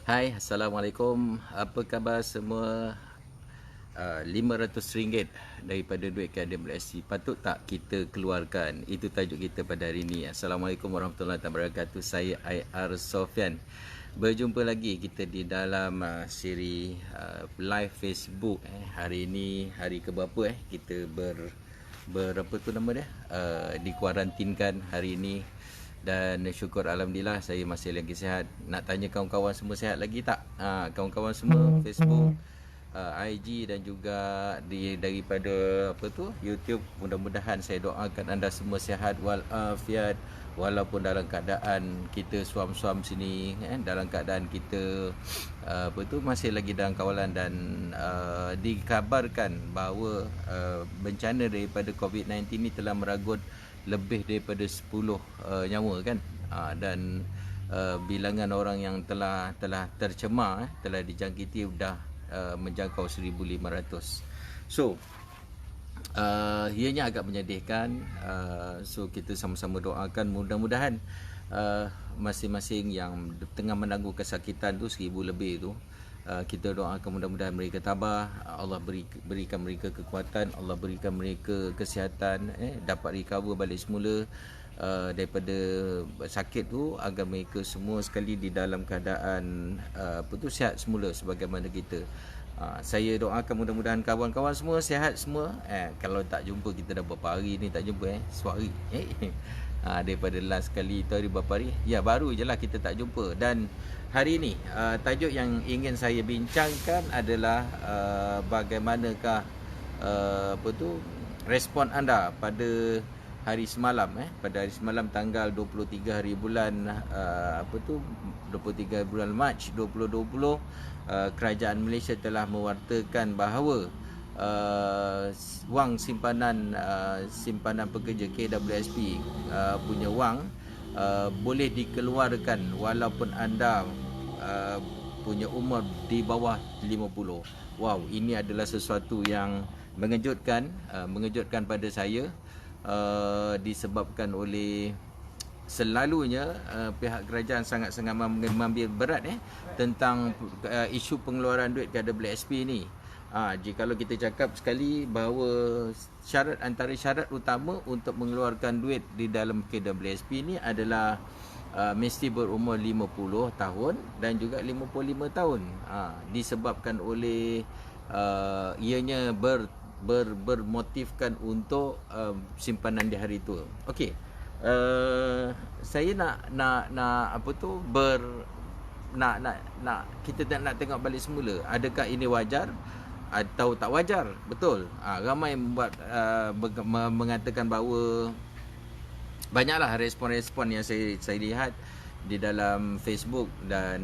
Hai, Assalamualaikum. Apa khabar semua? RM500 daripada duit KWSC patut tak kita keluarkan? Itu tajuk kita pada hari ini. Assalamualaikum warahmatullahi wabarakatuh. Saya IR Sofian. Berjumpa lagi kita di dalam siri live Facebook. Hari ini hari ke berapa kita berapa tu nama dia? Dikuarantinkan hari ini. Dan syukur Alhamdulillah saya masih lagi sihat. Nak tanya kawan-kawan semua sihat lagi tak? Kawan-kawan semua Facebook, IG dan juga daripada apa tu YouTube, mudah-mudahan saya doakan anda semua sihat walafiat, walaupun dalam keadaan kita suam-suam sini, dalam keadaan kita apa tu masih lagi dalam kawalan. Dan dikabarkan bahawa bencana daripada COVID-19 ni telah meragut lebih daripada 10 nyawa kan. Dan bilangan orang yang telah tercemar, telah dijangkiti dah menjangkau 1,500. So ianya agak menyedihkan. So kita sama-sama doakan mudah-mudahan masing-masing yang tengah menanggung kesakitan tu 1,000 lebih tu, kita doakan mudah-mudahan mereka tabah, Allah berikan mereka kekuatan, Allah berikan mereka kesihatan, dapat recover balik semula daripada sakit tu, agar mereka semua sekali di dalam keadaan sihat semula sebagaimana kita. Saya doakan mudah-mudahan kawan-kawan semua sihat semua. Kalau tak jumpa, kita dah berapa hari ni tak jumpa, suara daripada last kali tu hari berapa hari, ya baru je lah kita tak jumpa. Dan hari ni tajuk yang ingin saya bincangkan adalah bagaimanakah respon anda pada hari semalam, pada hari semalam tanggal 23 hari bulan 23 bulan Mac 2020. Kerajaan Malaysia telah mewartakan bahawa wang simpanan pekerja KWSP punya wang boleh dikeluarkan walaupun anda punya umur di bawah 50. Wow, ini adalah sesuatu yang mengejutkan pada saya, disebabkan oleh selalunya pihak kerajaan sangat-sangat mengambil berat tentang isu pengeluaran duit KWSP ni. Jikalau kita cakap sekali bahawa antara syarat utama untuk mengeluarkan duit di dalam KWSP ni adalah mesti berumur 50 tahun dan juga 55 tahun. Disebabkan oleh ianya bermotifkan untuk simpanan di hari tua. Okey. Saya nak kita nak tengok balik semula, adakah ini wajar atau tak wajar. Betul, ramai membuat mengatakan bahawa banyaklah respon-respon yang saya lihat di dalam Facebook. Dan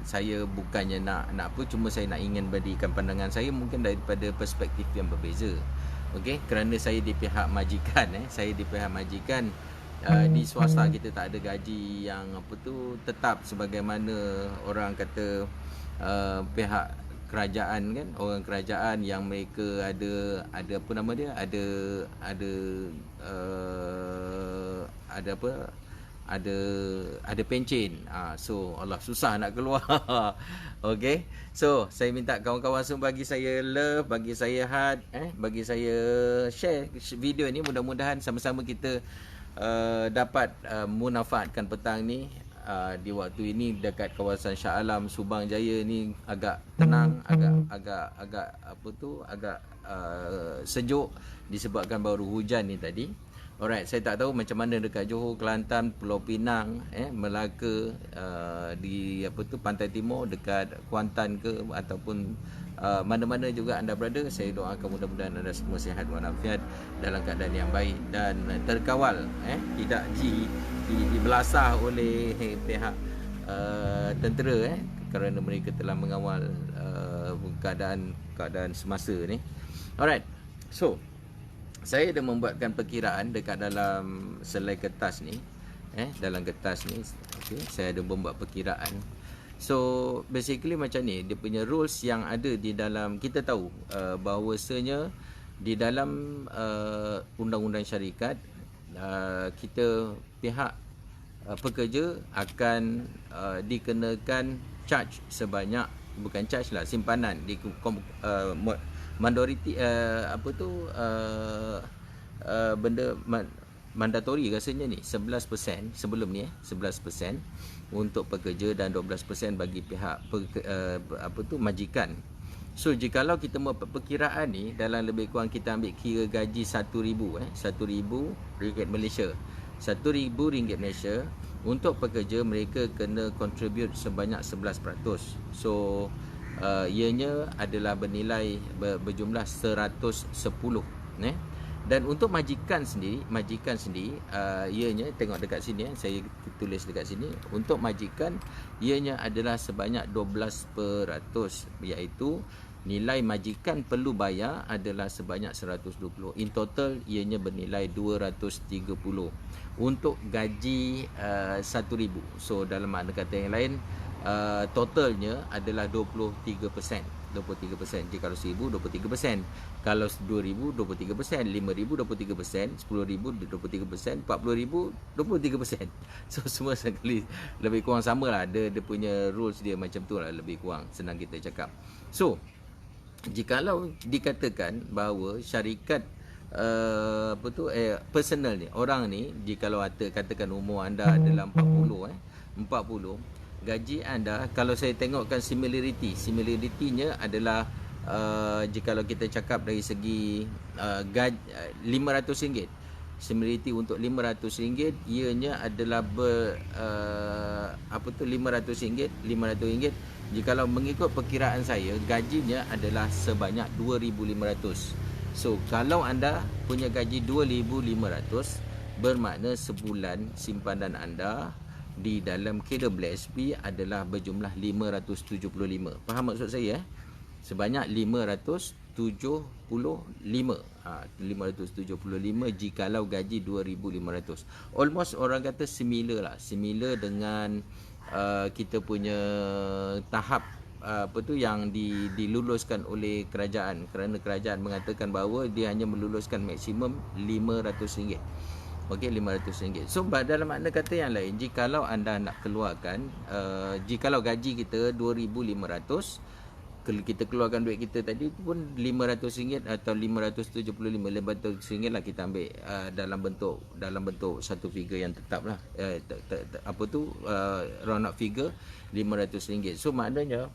saya bukannya nak cuma saya nak ingin berikan pandangan saya mungkin daripada perspektif yang berbeza. Okey, kerana saya di pihak majikan, di swasta kita tak ada gaji yang tetap sebagaimana orang kata pihak kerajaan kan, orang kerajaan yang mereka ada apa nama dia, ada pencen. So Allah, susah nak keluar. Okey. So saya minta kawan-kawan semua bagi saya love, bagi saya heart, bagi saya share video ni. Mudah-mudahan sama-sama kita dapat memanfaatkan petang ni. Di waktu ini dekat kawasan Shah Alam, Subang Jaya ni agak tenang, agak sejuk disebabkan baru hujan ni tadi. Alright, saya tak tahu macam mana dekat Johor, Kelantan, Pulau Pinang, Melaka, di Pantai Timur, dekat Kuantan ke, ataupun mana-mana juga anda berada. Saya doakan mudah-mudahan anda semua sihat walafiat, dalam keadaan yang baik dan terkawal, tidak dibelasah oleh pihak tentera, kerana mereka telah mengawal keadaan semasa ni. Alright. So saya dah membuatkan perkiraan dekat dalam selai kertas ni, dalam kertas ni. Okay, saya ada membuat perkiraan. So basically macam ni dia punya rules yang ada di dalam. Kita tahu bahawasanya di dalam undang-undang syarikat, kita pihak pekerja akan dikenakan charge sebanyak, bukan charge lah, simpanan di mandatory benda mandatory rasanya ni 11% sebelum ni 11% untuk pekerja dan 12% bagi pihak majikan. So jikalau kita buat perkiraan ni, dalam lebih kurang kita ambil kira gaji 1,000 RM1,000 Malaysia. RM1,000 Malaysia untuk pekerja, mereka kena contribute sebanyak 11%. So ianya adalah bernilai berjumlah 110 Dan untuk majikan sendiri ianya, tengok dekat sini saya tulis dekat sini, untuk majikan ianya adalah sebanyak 12%, iaitu nilai majikan perlu bayar adalah sebanyak 120. In total ianya bernilai 230 untuk gaji 1,000. So dalam makna kata yang lain, totalnya adalah 23%. 23%. Jika kalau 1,000, 23%. Kalau 2,000, 23%. 5,000, 23%. 10,000, 23%. 40,000, 23%. So semua sekali lebih kurang sama lah. Dia punya rules dia macam tu lah, lebih kurang, senang kita cakap. So jikalau dikatakan bahawa syarikat personal ni, orang ni, jikalau katakan umur anda adalah 40, gaji anda, kalau saya tengokkan similarity-nya adalah jikalau kita cakap dari segi RM500, similarity untuk RM500 ianya adalah RM500. Jikalau mengikut perkiraan saya, gajinya adalah sebanyak 2,500. So kalau anda punya gaji 2,500, bermakna sebulan simpanan anda di dalam KWSP adalah berjumlah 575. Faham maksud saya? Sebanyak 575. 575 jikalau gaji 2,500. Almost orang kata similar dengan kita punya tahap yang diluluskan oleh kerajaan, kerana kerajaan mengatakan bahawa dia hanya meluluskan maksimum RM500. Okey, RM500. So dalam makna kata yang lain, jikalau anda nak keluarkan jikalau gaji kita 2,500, kita keluarkan duit kita tadi pun RM500 atau RM575 lah kita ambil dalam bentuk satu figure yang tetap lah, round up figure RM500. So maknanya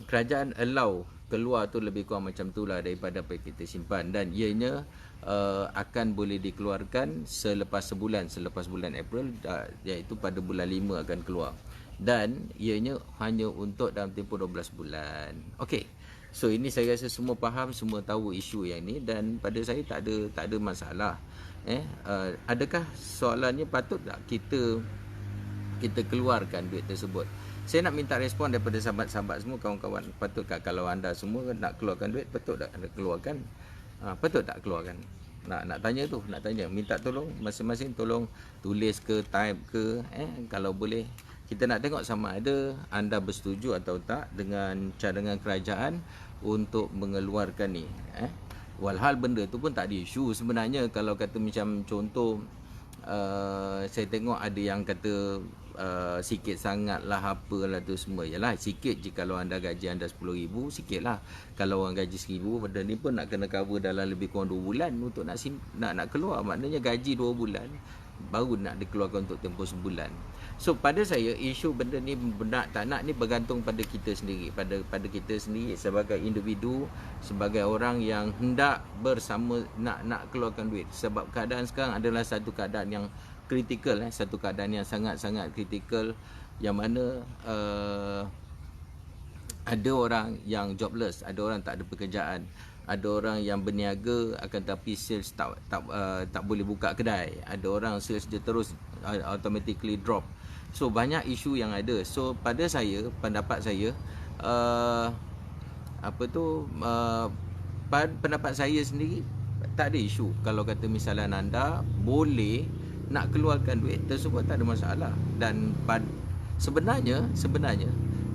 kerajaan allow keluar tu lebih kurang macam tu lah daripada apa kita simpan, dan ianya akan boleh dikeluarkan selepas bulan April, iaitu pada bulan 5 akan keluar, dan ianya hanya untuk dalam tempoh 12 bulan. Okey. So ini saya rasa semua faham, semua tahu isu yang ni, dan pada saya tak ada masalah. Adakah soalannya patut tak kita keluarkan duit tersebut? Saya nak minta respon daripada sahabat-sahabat semua, kawan-kawan. Patutkah kalau anda semua nak keluarkan duit, patut tak anda keluarkan? Patut tak keluarkan? Nak tanya tu, minta tolong masing-masing, tolong tulis ke, type ke, kalau boleh. Kita nak tengok sama ada anda bersetuju atau tak dengan cadangan kerajaan untuk mengeluarkan ni. Walhal benda tu pun tak ada isu sebenarnya. Kalau kata macam contoh, saya tengok ada yang kata sikit sangat lah, apalah tu semua. Yalah, sikit jikalau anda gaji anda 10,000, sikit lah. Kalau orang gaji 1,000, benda ni pun nak kena cover dalam lebih kurang 2 bulan untuk nak keluar. Maknanya gaji 2 bulan baru nak dikeluarkan untuk tempoh sebulan. So pada saya, isu benda ni nak tak nak ni bergantung pada kita sendiri, pada kita sendiri sebagai individu, sebagai orang yang hendak bersama nak keluarkan duit. Sebab keadaan sekarang adalah satu keadaan yang kritikal, satu keadaan yang sangat-sangat kritikal, yang mana ada orang yang jobless, ada orang tak ada pekerjaan, ada orang yang berniaga akan tapi sales tak boleh buka kedai, ada orang sales dia terus automatically drop. So banyak isu yang ada. So pada saya, pendapat saya, pendapat saya sendiri, tak ada isu. Kalau kata misalnya anda boleh nak keluarkan duit tersebut, tak ada masalah. Dan sebenarnya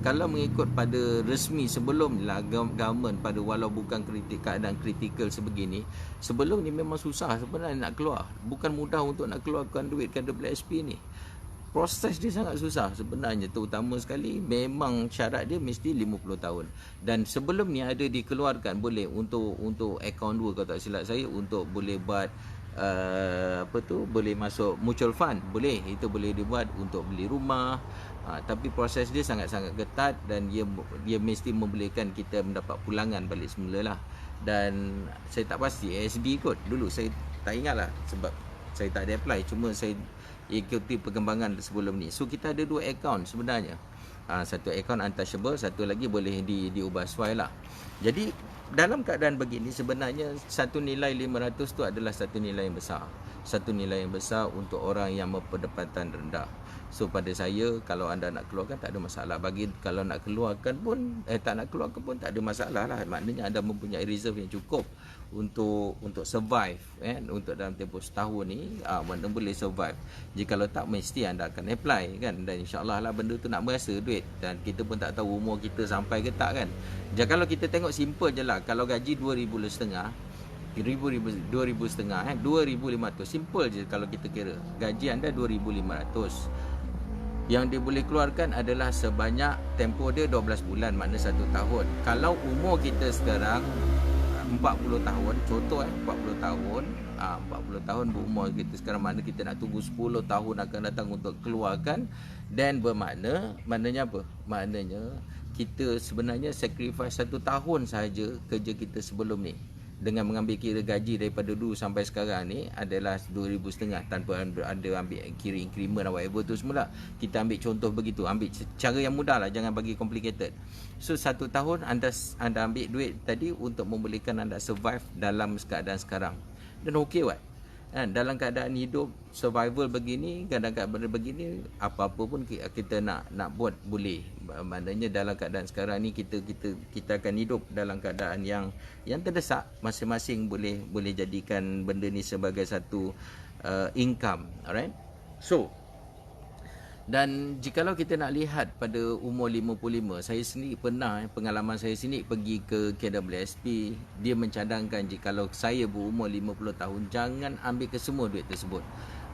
kalau mengikut pada resmi sebelum lah government, pada walau bukan keadaan kritikal sebegini, sebelum ni memang susah sebenarnya nak keluar. Bukan mudah untuk nak keluarkan duit KWSP ni. proses dia sangat susah sebenarnya, terutama sekali memang syarat dia mesti 50 tahun. Dan sebelum ni ada dikeluarkan boleh untuk akaun 2 kalau tak silap saya, untuk boleh buat boleh masuk mutual fund, boleh, itu boleh dibuat untuk beli rumah. Tapi proses dia sangat-sangat ketat dan dia mesti membolehkan kita mendapat pulangan balik semula lah. Dan saya tak pasti ASB kot dulu, saya tak ingat lah sebab saya tak ada apply, cuma saya ikuti perkembangan sebelum ni. So kita ada 2 akaun sebenarnya. Satu akaun untouchable, satu lagi boleh diubah swai lah. Jadi dalam keadaan begini sebenarnya satu nilai 500 tu adalah satu nilai yang besar. Satu nilai yang besar untuk orang yang berpendapatan rendah. So pada saya, kalau anda nak keluarkan tak ada masalah. Bagi kalau nak keluarkan pun tak nak keluarkan pun tak ada masalah lah. Maknanya anda mempunyai reserve yang cukup untuk survive kan, untuk dalam tempoh setahun ni mana boleh survive. Jikalau tak, mesti anda akan apply kan, dan insyaAllah lah benda tu nak berasa duit, dan kita pun tak tahu umur kita sampai ke tak kan. Jadi kalau kita tengok simple je lah, kalau gaji 2,500 2,500 simple je. Kalau kita kira gaji anda 2,500, yang dia boleh keluarkan adalah sebanyak tempoh dia 12 bulan, makna 1 tahun. Kalau umur kita sekarang 40 tahun, contoh 40 tahun, 40 tahun berumur kita sekarang, makna kita nak tunggu 10 tahun akan datang untuk keluarkan. Dan maknanya apa? Maknanya kita sebenarnya sacrifice 1 tahun sahaja kerja kita sebelum ni, dengan mengambil kira gaji daripada dulu sampai sekarang ni adalah 2,500 tanpa ada ambil kira increment atau whatever tu semula. Kita ambil contoh begitu, ambil cara yang mudah lah, jangan bagi complicated. So 1 tahun anda ambil duit tadi untuk membolehkan anda survive dalam keadaan sekarang. Dan okey what? Dalam keadaan hidup survival begini, kadang-kadang begini, apa-apa pun kita nak buat boleh. Maknanya dalam keadaan sekarang ni kita akan hidup dalam keadaan yang terdesak. Masing-masing boleh jadikan benda ni sebagai satu income. Alright. So, dan jikalau kita nak lihat pada umur 55, saya sendiri pernah, pengalaman saya sendiri pergi ke KWSP, dia mencadangkan jikalau saya berumur 50 tahun, jangan ambil kesemua duit tersebut.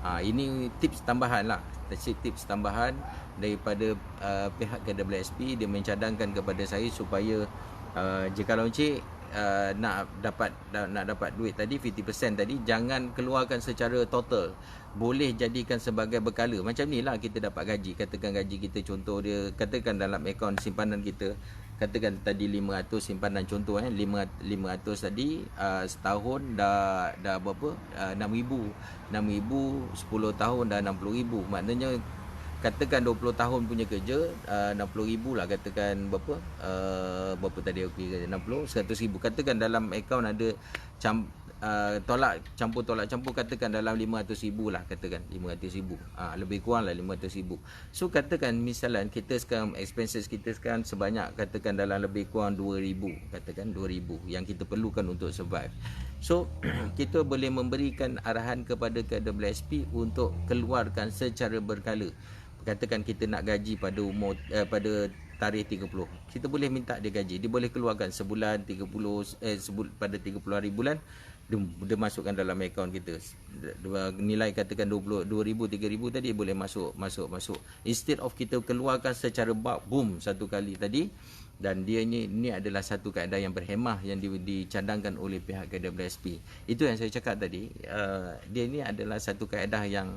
Ini tips tambahan lah, tips tambahan daripada pihak KWSP. Dia mencadangkan kepada saya supaya jikalau encik nak dapat duit tadi 50% tadi, jangan keluarkan secara total, boleh jadikan sebagai berkala. Macam ni lah kita dapat gaji, katakan gaji kita contoh dia, katakan dalam akaun simpanan kita, katakan tadi 500 simpanan contoh 500 tadi, setahun dah berapa, 6,000 10 tahun dah 60,000. Maknanya katakan 20 tahun punya kerja, 60,000 lah, katakan berapa tadi aku kira 60, 100,000. Katakan dalam akaun ada tolak campur, katakan dalam 500,000 lah, katakan 500,000, lebih kurang lah 500,000. So katakan misalan kita sekarang expenses kita sekarang sebanyak, katakan dalam lebih kurang 2,000, katakan 2,000 yang kita perlukan untuk survive. So kita boleh memberikan arahan kepada KWSP untuk keluarkan secara berkala. Katakan kita nak gaji pada pada tarikh 30, kita boleh minta dia gaji, dia boleh keluarkan sebulan 30 pada 30 hari bulan, dia masukkan dalam akaun kita. Nilai katakan 2,000 3,000 tadi boleh masuk. Instead of kita keluarkan secara bulk, boom, satu kali tadi. Dan dia ini adalah satu kaedah yang berhemah yang dicadangkan oleh pihak KWSP. Itu yang saya cakap tadi. Dia ini adalah satu kaedah yang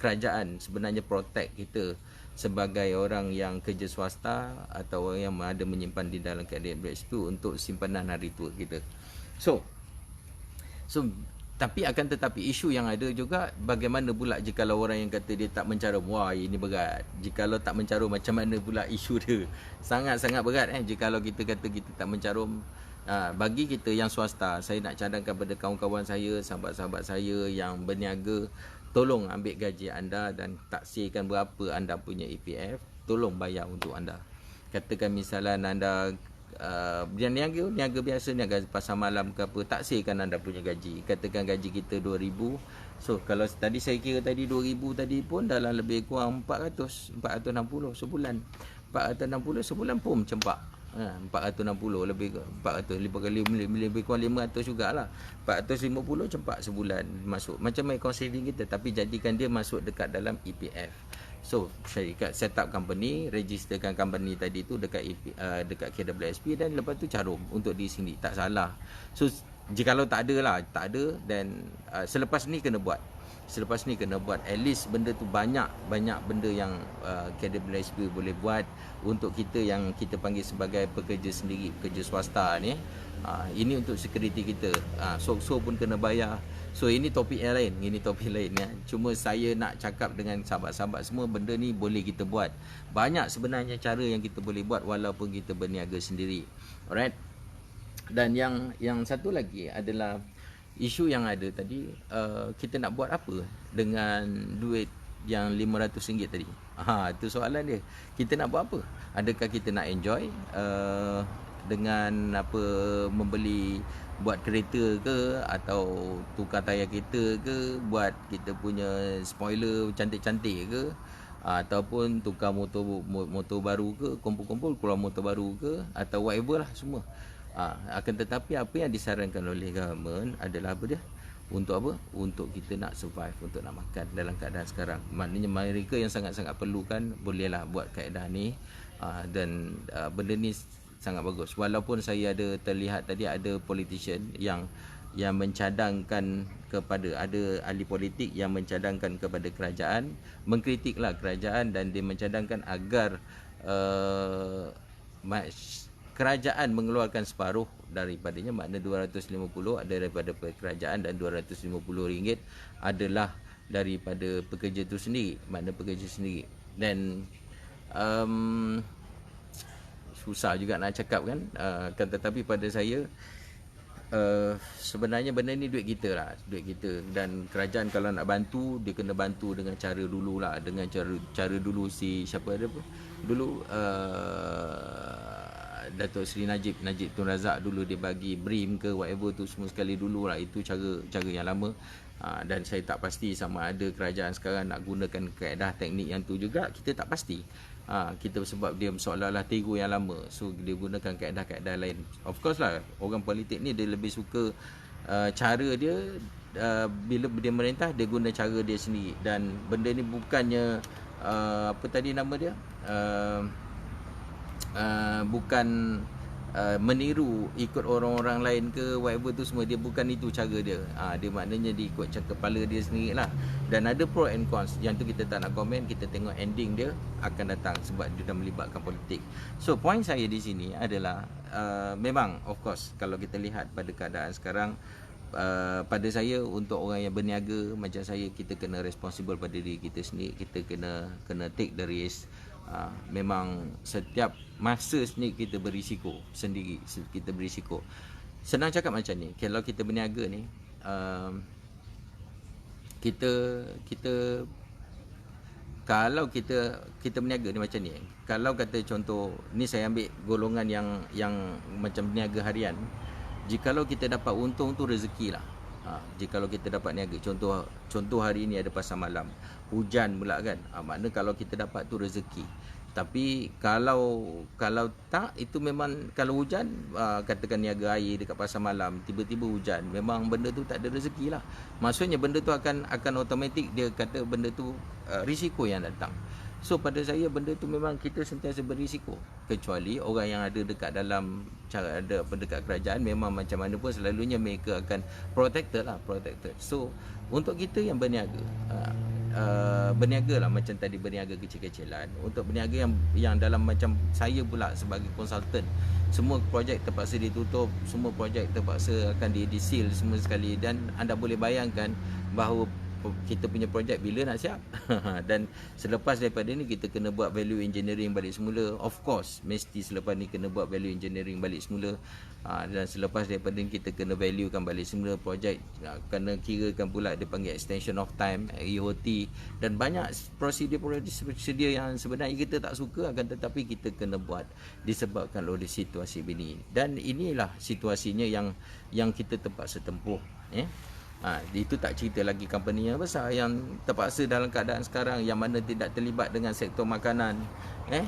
kerajaan sebenarnya protect kita sebagai orang yang kerja swasta atau orang yang ada menyimpan di dalam KWSP untuk simpanan hari tua kita. So tapi akan tetapi isu yang ada juga, bagaimana pula jikalau orang yang kata dia tak mencarum. Wah, ini berat. Jikalau tak mencarum, macam mana pula isu dia? Sangat-sangat berat jikalau kita kata kita tak mencarum. Bagi kita yang swasta, saya nak cadangkan pada kawan-kawan saya, sahabat-sahabat saya yang berniaga, tolong ambil gaji anda dan taksirkan berapa anda punya EPF, tolong bayar untuk anda. Katakan misalan anda niaga biasa, niaga pasar malam ke apa, taksirkan anda punya gaji. Katakan gaji kita 2,000. So kalau tadi saya kira tadi 2,000 tadi pun dalam lebih kurang 460 sebulan. 460 sebulan pun cempak. 460 lebih 400 lebih kurang 500 jugalah. 450 campak sebulan masuk. Macam my cost saving kita, tapi jadikan dia masuk dekat dalam EPF. So syarikat set up company, registerkan company tadi tu dekat dekat KWSP, dan lepas tu carum untuk di sini, tak salah. So jikalau tak ada lah, tak ada, dan selepas ni kena buat. Selepas ni kena buat, at least benda tu banyak benda yang KWSP boleh buat untuk kita yang kita panggil sebagai pekerja sendiri, pekerja swasta ni. Ini untuk security kita. So pun kena bayar. So ini topik yang lain, ya. Cuma saya nak cakap dengan sahabat-sahabat semua, benda ni boleh kita buat. Banyak sebenarnya cara yang kita boleh buat walaupun kita berniaga sendiri. Alright. Dan yang satu lagi adalah isu yang ada tadi, kita nak buat apa dengan duit yang RM500 tadi? Itu soalan dia. Kita nak buat apa? Adakah kita nak enjoy dengan apa, membeli, buat kereta ke, atau tukar tayar kereta ke, buat kita punya spoiler cantik-cantik ke, ataupun tukar motor baru ke, kumpul-kumpul keluar motor baru ke, atau whatever lah semua. Akan tetapi apa yang disarankan oleh government adalah apa dia? Untuk apa? Untuk kita nak survive, untuk nak makan dalam keadaan sekarang. Maknanya mereka yang sangat-sangat perlukan, bolehlah buat kaedah ni. Dan benda ni sangat bagus. Walaupun saya ada terlihat tadi ada politician yang mencadangkan kepada, ada ahli politik yang mencadangkan kepada kerajaan, mengkritiklah kerajaan, dan dia mencadangkan agar kerajaan mengeluarkan separuh daripadanya, makna 250 ada daripada kerajaan dan RM250 adalah daripada pekerja itu sendiri, makna pekerja sendiri. Dan susah juga nak cakap kan, tetapi pada saya sebenarnya benda ni duit kita lah, duit kita. Dan kerajaan kalau nak bantu, dia kena bantu dengan cara dulu lah, dengan cara dulu si siapa ada apa dulu, Datuk Seri Najib Tun Razak dulu, dia bagi BRIM ke whatever tu semua sekali dulu lah. Itu cara yang lama. Dan saya tak pasti sama ada kerajaan sekarang nak gunakan kaedah teknik yang tu juga, kita tak pasti. Kita sebab dia seolah-olah tiru yang lama, so dia gunakan kaedah-kaedah lain. Of course lah, orang politik ni dia lebih suka cara dia, bila dia merintah dia guna cara dia sendiri. Dan benda ni bukannya apa tadi nama dia, bukan meniru ikut orang-orang lain ke whatever tu semua. Dia bukan itu cara dia. Dia maknanya dia ikut kepala dia sendiri lah. Dan ada pro and cons, yang tu kita tak nak komen, kita tengok ending dia akan datang, sebab dia dah melibatkan politik. So point saya di sini adalah memang of course kalau kita lihat pada keadaan sekarang, pada saya untuk orang yang berniaga macam saya, kita kena responsible pada diri kita sendiri. Kita kena take the risk. Memang setiap masa sendiri kita berisiko sendiri, kita berisiko. Senang cakap macam ni, kalau kita berniaga ni, kita kalau kita berniaga ni macam ni, kalau kata contoh ni, saya ambil golongan yang macam berniaga harian. Jikalau kita dapat untung tu rezeki lah. Jikalau kita dapat niaga, contoh hari ni ada pasar malam, hujan pula kan, makna kalau kita dapat tu rezeki. Tapi kalau tak, itu memang kalau hujan, katakan niaga air dekat pasar malam, tiba-tiba hujan, memang benda tu tak ada rezeki lah. Maksudnya benda tu akan automatik, dia kata benda tu risiko yang datang. So pada saya benda tu memang kita sentiasa berisiko, kecuali orang yang ada dekat dalam cara ada dekat kerajaan, memang macam mana pun selalunya mereka akan protected. So untuk kita yang berniaga, berniaga lah macam tadi, berniaga kecil-kecilan. Untuk berniaga yang dalam macam saya pula sebagai konsultan, semua projek terpaksa ditutup, semua projek terpaksa akan di-seal semua sekali. Dan anda boleh bayangkan bahawa kita punya projek bila nak siap. Dan selepas daripada ni kita kena buat value engineering balik semula. Of course mesti selepas ni kena buat value engineering balik semula. Dan selepas daripada ni kita kena valuekan balik semula projek. Kena kirakan pula dia panggil extension of time, EOT, dan banyak prosedur yang sebenarnya kita tak suka, akan tetapi kita kena buat disebabkan oleh situasi ini. Dan inilah situasinya yang kita terpaksa tempuh. Itu tak cerita lagi company yang besar yang terpaksa dalam keadaan sekarang yang mana tidak terlibat dengan sektor makanan,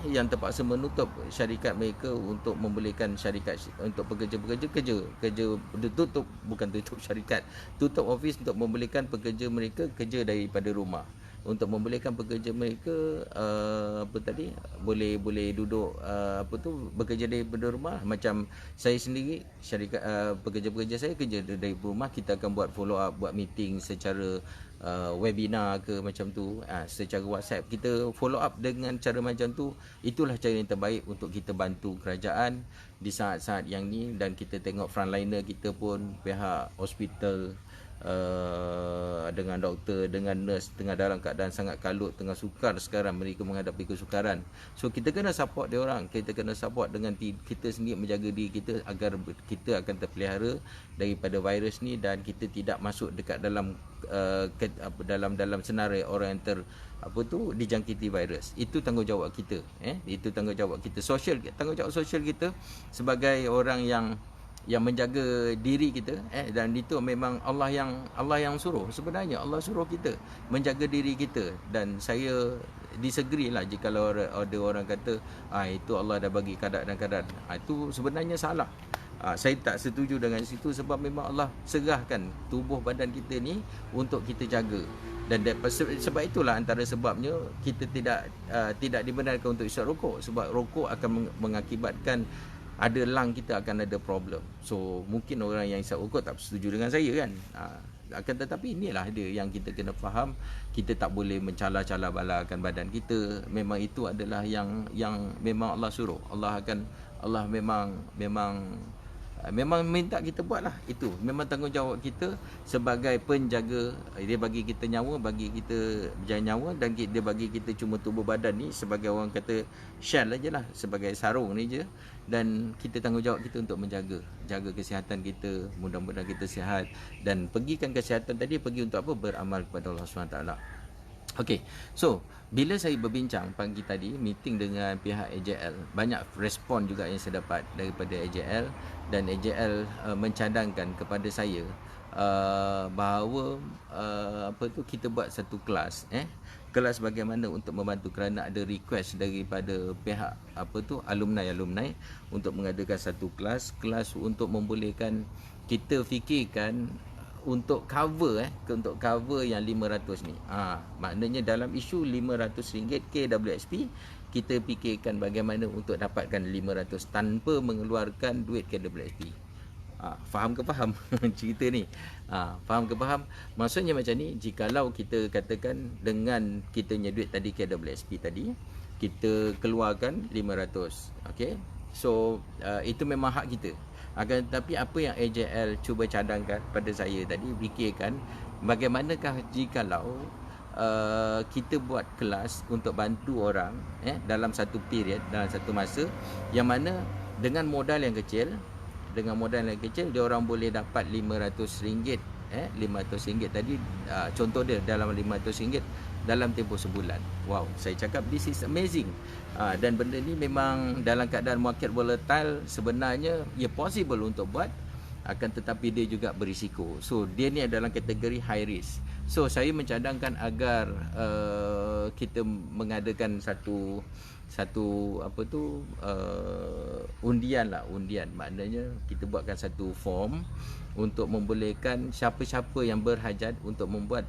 yang terpaksa menutup syarikat mereka untuk membolehkan syarikat untuk pekerja-pekerja kerja tutup, bukan tutup syarikat, tutup office untuk membolehkan pekerja mereka kerja daripada rumah, untuk membolehkan pekerja mereka boleh duduk bekerja daripada rumah. Macam saya sendiri, syarikat pekerja-pekerja saya kerja dari rumah. Kita akan buat follow up, buat meeting secara webinar ke macam tu, secara WhatsApp kita follow up dengan cara macam tu. Itulah cara yang terbaik untuk kita bantu kerajaan di saat-saat yang ni. Dan kita tengok frontliner kita pun, pihak hospital, dengan doktor, dengan nurse tengah dalam keadaan sangat kalut, tengah sukar sekarang, mereka menghadapi kesukaran. So kita kena support dia orang, kita kena support dengan kita sendiri, menjaga diri kita agar kita akan terpelihara daripada virus ni dan kita tidak masuk dekat dalam dalam senarai orang yang dijangkiti virus. Itu tanggungjawab kita, itu tanggungjawab kita, tanggungjawab sosial kita sebagai orang yang menjaga diri kita, dan itu memang Allah yang suruh. Sebenarnya Allah suruh kita menjaga diri kita. Dan saya disagree lah jika ada orang kata itu Allah dah bagi kadar dan kadar. Itu sebenarnya salah. Saya tak setuju dengan situ, sebab memang Allah serahkan tubuh badan kita ni untuk kita jaga. Dan sebab itulah antara sebabnya kita tidak dibenarkan untuk isap rokok, sebab rokok akan mengakibatkan ada lung kita akan ada problem. So mungkin orang yang isap rokok tak setuju dengan saya kan. Akan tetapi inilah dia yang kita kena faham. Kita tak boleh mencala-cala balakan badan kita. Memang itu adalah yang memang Allah suruh. Allah memang minta kita buat lah. Itu memang tanggungjawab kita sebagai penjaga. Dia bagi kita nyawa, bagi kita berjalan nyawa, dan dia bagi kita cuma tubuh badan ni sebagai orang kata shell aja lah, sebagai sarung ni je. Dan kita tanggungjawab kita untuk jaga kesihatan kita. Mudah-mudahan kita sihat. Dan pergikan kesihatan tadi, pergi untuk apa? Beramal kepada Allah SWT. Okey, so bila saya berbincang pagi tadi, meeting dengan pihak AJL, banyak respon juga yang saya dapat daripada AJL. Dan AJL mencadangkan kepada saya bahawa kita buat satu kelas, kelas bagaimana untuk membantu, kerana ada request daripada pihak alumni untuk mengadakan satu kelas untuk membolehkan kita fikirkan untuk cover yang 500 ni. Maknanya dalam isu RM500 KWSP, kita fikirkan bagaimana untuk dapatkan 500 tanpa mengeluarkan duit KWSP. Faham ke faham cerita ni? Faham ke faham? Maksudnya macam ni, jikalau kita katakan dengan kita punya duit tadi KWSP tadi, kita keluarkan 500, okey. So itu memang hak kita. Akan tetapi apa yang AJL cuba cadangkan pada saya tadi, fikirkan bagaimanakah jikalau kita buat kelas untuk bantu orang dalam satu period, dalam satu masa, yang mana dengan modal yang kecil, dia orang boleh dapat RM500, RM500 tadi, contoh dia dalam RM500 dalam tempoh sebulan. Wow, saya cakap this is amazing. Dan benda ni memang dalam keadaan market volatile, sebenarnya possible untuk buat, akan tetapi dia juga berisiko. So dia ni adalah kategori high risk. So saya mencadangkan agar kita mengadakan satu undian. Maknanya kita buatkan satu form untuk membolehkan siapa-siapa yang berhajat untuk membuat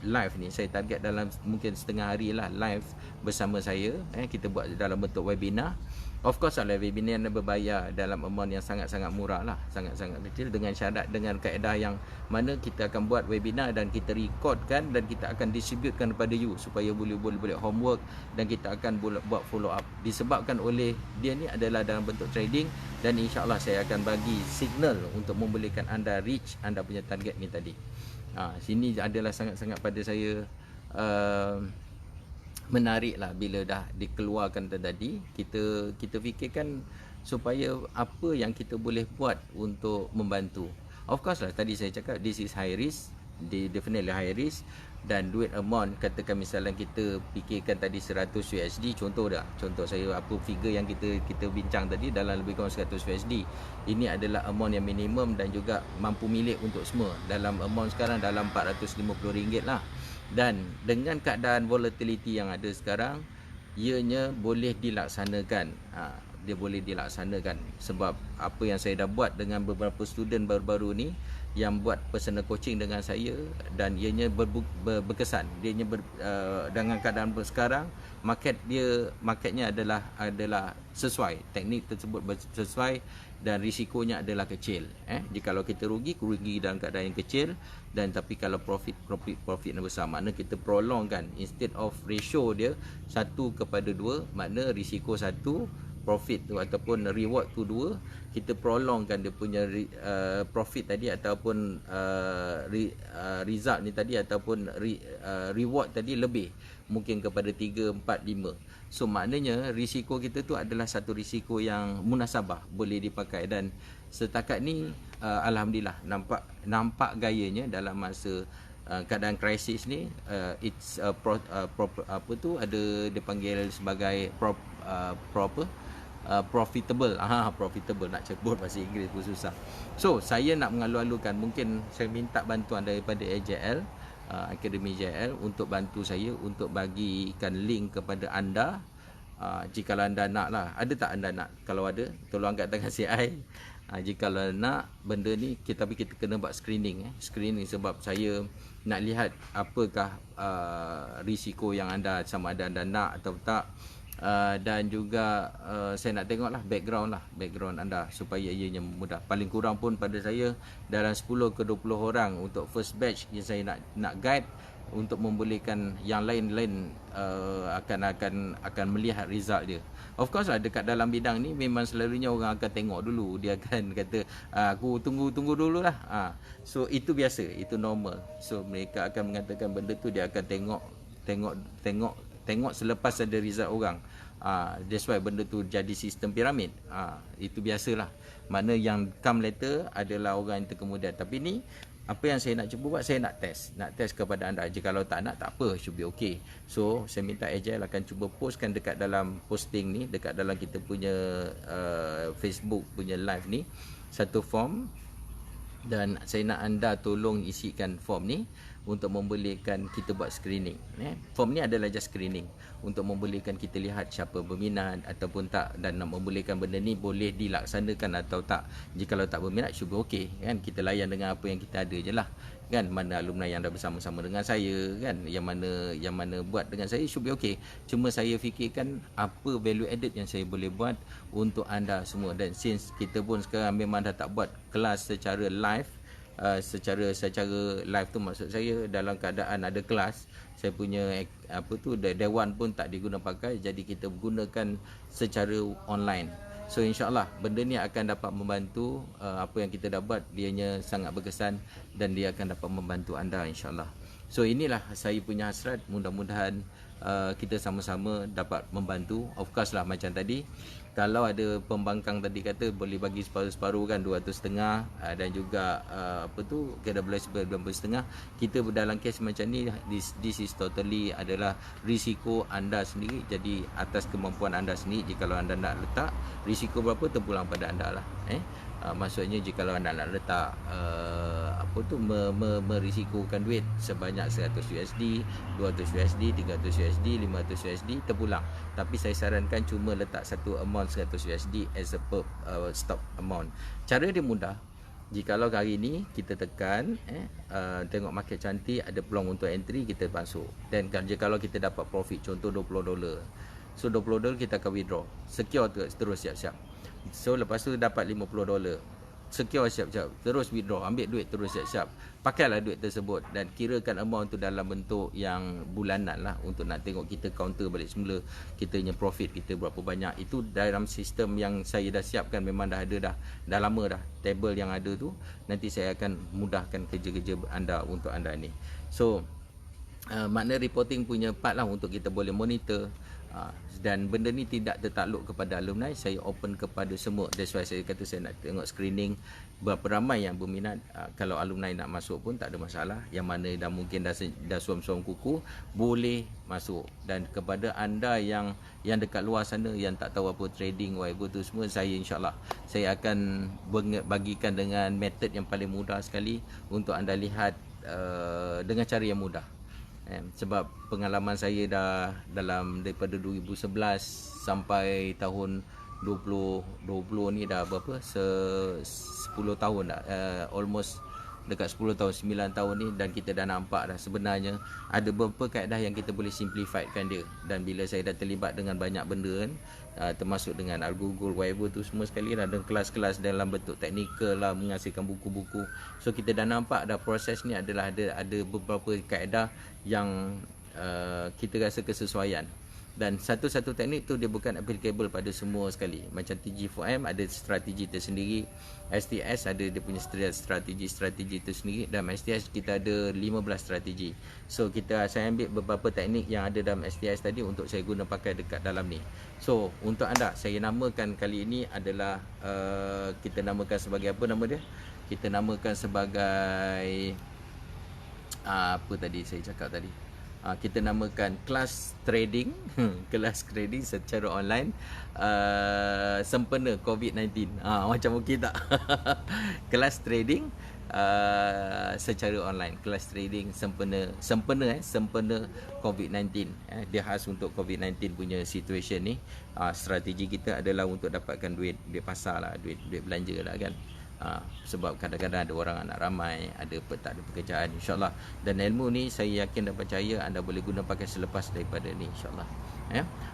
live ni. Saya target dalam mungkin setengah hari lah live bersama saya. Kita buat dalam bentuk webinar. Of course lah, webinar yang berbayar dalam amount yang sangat-sangat murah lah, sangat-sangat kecil, dengan syarat, dengan kaedah yang mana kita akan buat webinar dan kita recordkan dan kita akan distributekan kepada you supaya boleh homework, dan kita akan buat follow up. Disebabkan oleh dia ni adalah dalam bentuk trading, dan insyaAllah saya akan bagi signal untuk membolehkan anda reach anda punya target ni tadi. Sini adalah sangat-sangat pada saya menarik lah bila dah dikeluarkan tadi. Kita fikirkan supaya apa yang kita boleh buat untuk membantu. Of course lah, tadi saya cakap this is high risk, definitely high risk. Dan duit amount, katakan misalnya kita fikirkan tadi 100 USD, contoh saya apa figure yang kita bincang tadi dalam lebih kurang 100 USD. Ini adalah amount yang minimum dan juga mampu milik untuk semua. Dalam amount sekarang dalam RM450 lah. Dan dengan keadaan volatility yang ada sekarang, ianya boleh dilaksanakan. Dia boleh dilaksanakan sebab apa yang saya dah buat dengan beberapa student baru-baru ni yang buat personal coaching dengan saya, dan ianya berkesan. Dianya dengan keadaan sekarang, marketnya adalah sesuai, teknik tersebut sesuai dan risikonya adalah kecil. Jikalau kita rugi dalam keadaan yang kecil, dan tapi kalau profit yang besar, makna kita prolongkan, instead of ratio dia 1:2, makna risiko 1, profit tu ataupun reward tu 2, kita prolongkan dia punya profit tadi ataupun result ni tadi ataupun reward tadi lebih, mungkin kepada 3, 4, 5. So maknanya risiko kita tu adalah satu risiko yang munasabah, boleh dipakai. Dan setakat ni alhamdulillah nampak gayanya dalam masa keadaan krisis ni, it's apa tu ada dia panggil sebagai profitable. Profitable, nak sebut bahasa Inggeris pun susah. So saya nak mengalu-alukan, mungkin saya minta bantuan daripada AJL, Akademi JL, untuk bantu saya untuk bagikan link kepada anda. Jika anda nak lah, ada tak anda nak? Kalau ada, tolong angkat tangan CI. Jika nak benda ni, tapi kita kena buat screening. Screening sebab saya nak lihat apakah risiko yang anda, sama ada anda nak atau tak. Dan juga saya nak tengok lah background anda supaya ianya mudah. Paling kurang pun pada saya dalam 10 ke 20 orang untuk first batch yang saya nak guide, untuk membolehkan yang lain-lain akan melihat result dia. Of course lah, dekat dalam bidang ni memang selalunya orang akan tengok dulu, dia akan kata aku tunggu dulu lah. So itu biasa, itu normal. So mereka akan mengatakan benda tu, dia akan tengok selepas ada result orang. That's why benda tu jadi sistem piramid. Itu biasalah. Mana yang come later adalah orang yang terkemudian. Tapi ni apa yang saya nak cuba buat, saya nak test kepada anda. Jika kalau tak nak, tak apa, should be okay. So saya minta Agile akan cuba postkan dekat dalam posting ni, dekat dalam kita punya Facebook punya live ni, satu form. Dan saya nak anda tolong isikan form ni untuk membolehkan kita buat screening. Form ni adalah just screening untuk membolehkan kita lihat siapa berminat ataupun tak, dan nak membolehkan benda ni boleh dilaksanakan atau tak. Jika tak berminat, should be okay kan, kita layan dengan apa yang kita ada je lah kan. Mana alumni yang dah bersama-sama dengan saya kan, yang mana buat dengan saya, should be okay. Cuma saya fikirkan apa value added yang saya boleh buat untuk anda semua. Dan since kita pun sekarang memang dah tak buat kelas secara live, secara live tu maksud saya dalam keadaan ada kelas, saya punya dewan pun tak diguna pakai, jadi kita gunakan secara online. So insyaAllah benda ni akan dapat membantu. Apa yang kita dah buat, dianya sangat berkesan dan dia akan dapat membantu anda insyaAllah. So inilah saya punya hasrat, mudah-mudahan kita sama-sama dapat membantu. Of course lah, macam tadi, kalau ada pembangkang tadi kata boleh bagi separuh-separuh kan, 200.5, dan juga KWS 200.5. Kita dalam kes macam ni, this is totally adalah risiko anda sendiri. Jadi atas kemampuan anda sendiri, jika anda nak letak risiko berapa, terpulang pada anda lah. Maksudnya jika anda nak letak merisikokan duit sebanyak 100 USD, 200 USD, 300 USD, 500 USD, terpulang. Tapi saya sarankan cuma letak satu amount 100 USD as a stop amount. Cara dia mudah. Jikalau hari ni kita tekan tengok market cantik, ada peluang untuk entry, kita masuk. Dan jikalau kita dapat profit, contoh $20, so $20 kita akan withdraw, secure terus siap-siap. So lepas tu dapat $50, secure siap-siap, terus withdraw, ambil duit terus siap-siap, pakailah duit tersebut. Dan kirakan amount tu dalam bentuk yang bulanan lah, untuk nak tengok kita counter balik semula kita punya profit kita berapa banyak. Itu dalam sistem yang saya dah siapkan, memang dah ada dah lama dah, table yang ada tu. Nanti saya akan mudahkan kerja-kerja anda untuk anda ni. So makna reporting punya part lah, untuk kita boleh monitor Dan benda ni tidak tertakluk kepada alumni, saya open kepada semua. That's why saya kata saya nak tengok screening berapa ramai yang berminat. Kalau alumni nak masuk pun tak ada masalah. Yang mana dah mungkin dah suam-suam kuku, boleh masuk. Dan kepada anda yang dekat luar sana, yang tak tahu apa trading, whatever tu semua, saya insyaAllah saya akan bagikan dengan method yang paling mudah sekali untuk anda lihat dengan cara yang mudah. Sebab pengalaman saya dah dalam daripada 2011 sampai tahun 2020 ni dah berapa, 10 tahun dah, almost dekat 10 tahun, 9 tahun ni. Dan kita dah nampak dah sebenarnya ada beberapa kaedah yang kita boleh simplifiedkan dia. Dan bila saya dah terlibat dengan banyak benda kan, termasuk dengan Al-Google, whatever tu semua sekali lah, dan kelas-kelas dalam bentuk teknikal lah, menghasilkan buku-buku. So kita dah nampak dah proses ni adalah ada beberapa kaedah yang kita rasa kesesuaian. Dan satu-satu teknik tu dia bukan applicable pada semua sekali. Macam TG4M ada strategi tersendiri, STS ada dia punya strategi tersendiri, dan STS kita ada 15 strategi. So saya ambil beberapa teknik yang ada dalam STS tadi untuk saya guna pakai dekat dalam ni. So untuk anda, saya namakan kali ini adalah kita namakan sebagai apa nama dia? Kita namakan sebagai apa tadi saya cakap tadi? Kita namakan kelas trading kelas trading secara online sempena COVID-19. Macam okey tak? Kelas trading secara online, kelas trading sempena COVID-19. Dia khas untuk COVID-19 punya situation ni. Strategi kita adalah untuk dapatkan duit pasar lah, duit belanja lah kan. Sebab kadang-kadang ada orang anak ramai, tak ada pekerjaan, insyaAllah. Dan ilmu ni saya yakin dan percaya anda boleh guna pakai selepas daripada ni, insyaAllah.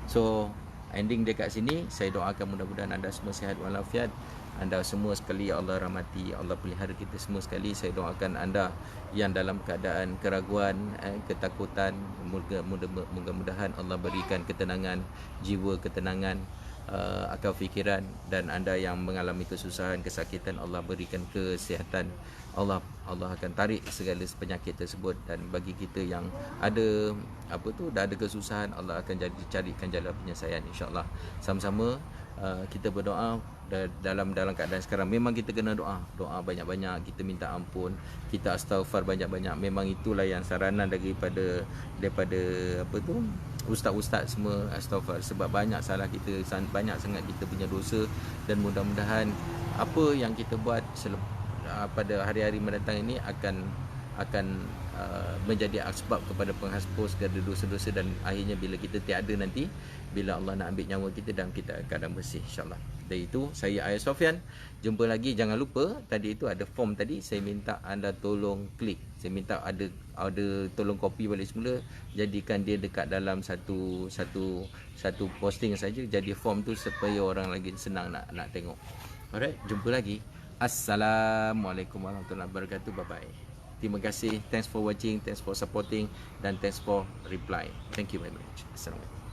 So ending dekat sini, saya doakan mudah-mudahan anda semua sihat walafiat. Anda semua sekali ya Allah rahmati, ya Allah pelihara kita semua sekali. Saya doakan anda yang dalam keadaan keraguan, ketakutan, mudah-mudahan Allah berikan ketenangan jiwa, ketenangan akal fikiran. Dan anda yang mengalami kesusahan, kesakitan, Allah berikan kesihatan. Allah akan tarik segala penyakit tersebut. Dan bagi kita yang ada dah ada kesusahan, Allah akan carikan jalan penyelesaian, insyaAllah. Sama-sama kita berdoa dalam keadaan sekarang. Memang kita kena doa banyak-banyak, kita minta ampun, kita astaghfar banyak-banyak. Memang itulah yang saranan daripada ustaz-ustaz semua, astaghfar. Sebab banyak salah kita, banyak sangat kita punya dosa. Dan mudah-mudahan apa yang kita buat pada hari-hari mendatang ini akan menjadi asbab kepada penghapus segala dosa-dosa. Dan akhirnya bila kita tiada nanti, bila Allah nak ambil nyawa kita, dan kita keadaan bersih, insyaAllah. Dari itu, saya Ayar Sofyan. Jumpa lagi. Jangan lupa, tadi itu ada form tadi, saya minta anda tolong klik. Saya minta ada tolong copy balik semula, jadikan dia dekat dalam satu posting saja, jadi form tu supaya orang lagi senang nak tengok. Alright, jumpa lagi. Assalamualaikum warahmatullahi wabarakatuh. Bye bye. Terima kasih. Thanks for watching, thanks for supporting, dan thanks for reply. Thank you very much. Assalamualaikum.